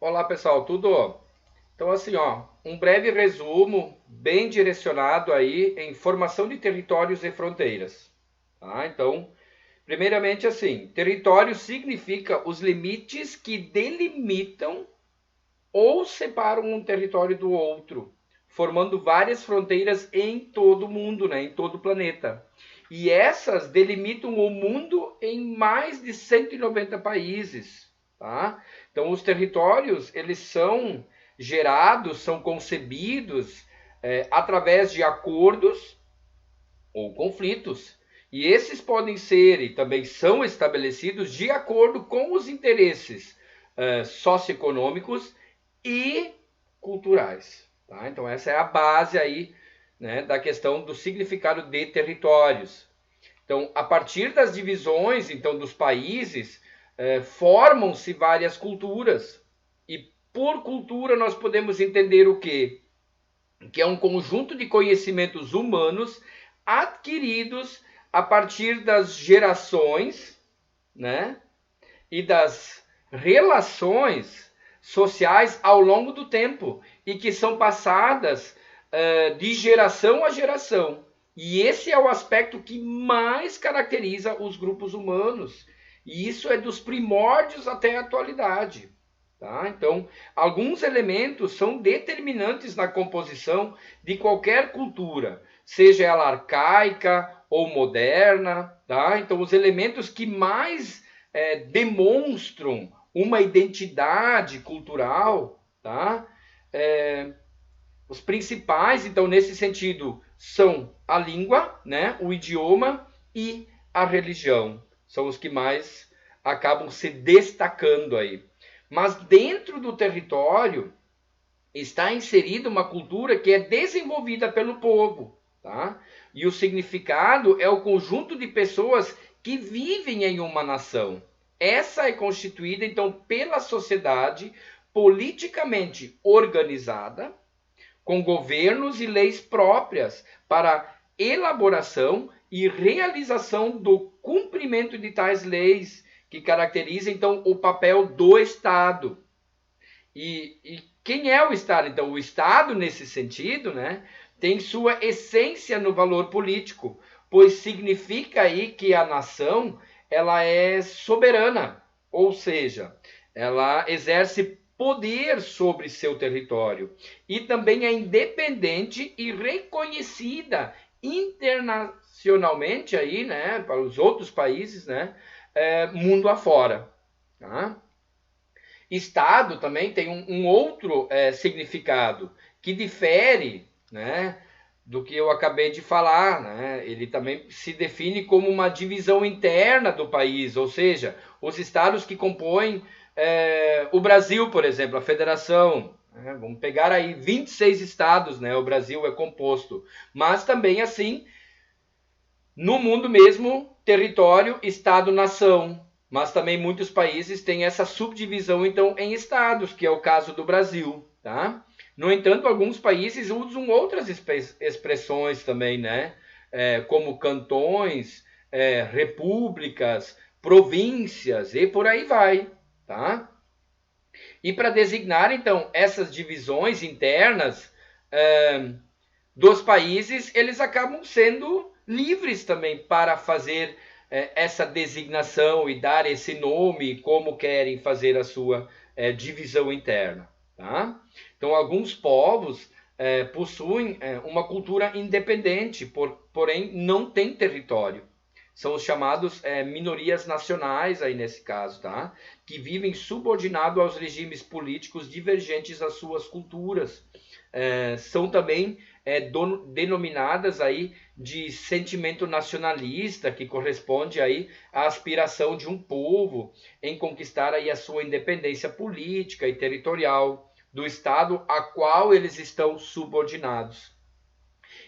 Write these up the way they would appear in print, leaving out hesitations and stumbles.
Olá, pessoal, tudo? Então, assim, ó, um breve resumo, bem direcionado aí em formação de territórios e fronteiras. Tá? Então, primeiramente, assim, território significa os limites que delimitam ou separam um território do outro, formando várias fronteiras em todo o mundo, né, em todo o planeta. E essas delimitam o mundo em mais de 190 países, tá? Então os territórios, eles são gerados, são concebidos através de acordos ou conflitos. E esses podem ser e também são estabelecidos de acordo com os interesses socioeconômicos e culturais. Tá? Então essa é a base aí, né, da questão do significado de territórios. Então, a partir das divisões então dos países, formam-se várias culturas. E por cultura nós podemos entender o quê? Que é um conjunto de conhecimentos humanos adquiridos a partir das gerações, né? E das relações sociais ao longo do tempo e que são passadas de geração a geração. E esse é o aspecto que mais caracteriza os grupos humanos. E isso é dos primórdios até a atualidade. Tá? Então, alguns elementos são determinantes na composição de qualquer cultura, seja ela arcaica ou moderna. Tá? Então, os elementos que mais demonstram uma identidade cultural, tá? Os principais, então, nesse sentido, são a língua, né, o idioma e a religião. São os que mais acabam se destacando aí. Mas dentro do território está inserida uma cultura que é desenvolvida pelo povo, tá? E o significado é o conjunto de pessoas que vivem em uma nação. Essa é constituída então pela sociedade politicamente organizada, com governos e leis próprias para elaboração e realização do cumprimento de tais leis, que caracteriza então o papel do Estado. E quem é o Estado? Então, o Estado, nesse sentido, né, tem sua essência no valor político, pois significa aí que a nação ela é soberana, ou seja, ela exerce poder sobre seu território e também é independente e reconhecida internacionalmente aí, né, para os outros países, né, mundo afora, tá? Estado também tem um outro significado que difere, né, do que eu acabei de falar. Né? Ele também se define como uma divisão interna do país, ou seja, os estados que compõem o Brasil, por exemplo, a federação. Né? Vamos pegar aí 26 estados, né? O Brasil é composto. Mas também, assim, no mundo mesmo, território, Estado, nação. Mas também muitos países têm essa subdivisão, então, em estados, que é o caso do Brasil. Tá? No entanto, alguns países usam outras expressões também, né? Como cantões, repúblicas, províncias e por aí vai. Tá? E para designar, então, essas divisões internas dos países, eles acabam sendo livres também para fazer essa designação e dar esse nome como querem fazer a sua divisão interna. Tá? Então, alguns povos possuem uma cultura independente, porém não têm território. São os chamados minorias nacionais aí nesse caso, tá? Que vivem subordinado aos regimes políticos divergentes às suas culturas. São também denominadas aí de sentimento nacionalista, que corresponde aí à aspiração de um povo em conquistar aí a sua independência política e territorial do estado a qual eles estão subordinados.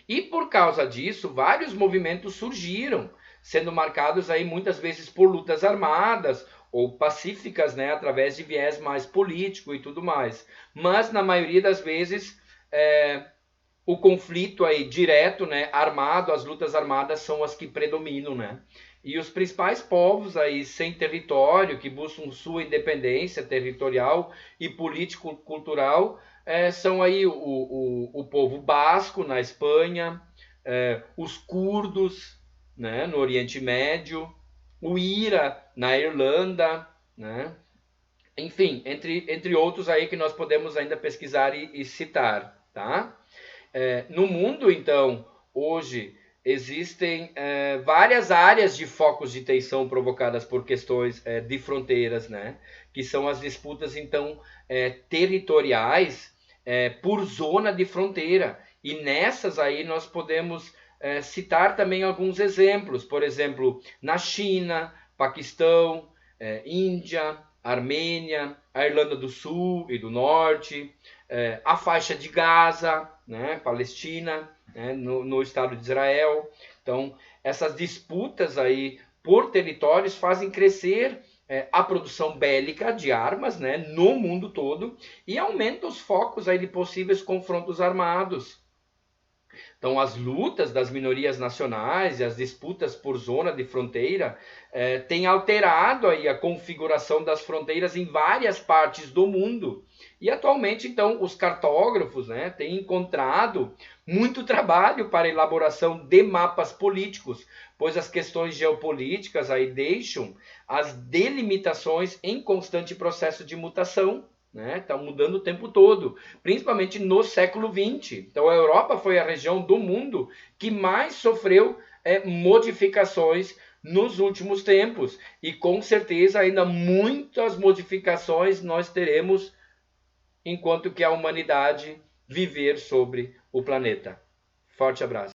E por causa disso, vários movimentos surgiram, sendo marcados aí muitas vezes por lutas armadas ou pacíficas, né, através de viés mais político e tudo mais. Mas na maioria das vezes o conflito aí direto, né, armado, as lutas armadas são as que predominam, né? E os principais povos aí sem território, que buscam sua independência territorial e político-cultural, são aí o povo basco na Espanha, os curdos, né, no Oriente Médio, o IRA na Irlanda, né? Enfim, entre outros aí que nós podemos ainda pesquisar e citar, tá? No mundo, então, hoje existem várias áreas de focos de tensão provocadas por questões de fronteiras, né? Que são as disputas, então, territoriais por zona de fronteira. E nessas aí nós podemos citar também alguns exemplos. Por exemplo, na China, Paquistão, Índia, Armênia, a Irlanda do Sul e do Norte, a faixa de Gaza, né, Palestina, né, no Estado de Israel. Então, essas disputas aí por territórios fazem crescer a produção bélica de armas, né, no mundo todo e aumenta os focos aí de possíveis confrontos armados. Então, as lutas das minorias nacionais e as disputas por zona de fronteira têm alterado aí a configuração das fronteiras em várias partes do mundo. E atualmente, então, os cartógrafos, né, têm encontrado muito trabalho para a elaboração de mapas políticos, pois as questões geopolíticas aí deixam as delimitações em constante processo de mutação, né? Está mudando o tempo todo, principalmente no século XX. Então, a Europa foi a região do mundo que mais sofreu modificações nos últimos tempos. E com certeza ainda muitas modificações nós teremos enquanto que a humanidade viver sobre o planeta. Forte abraço.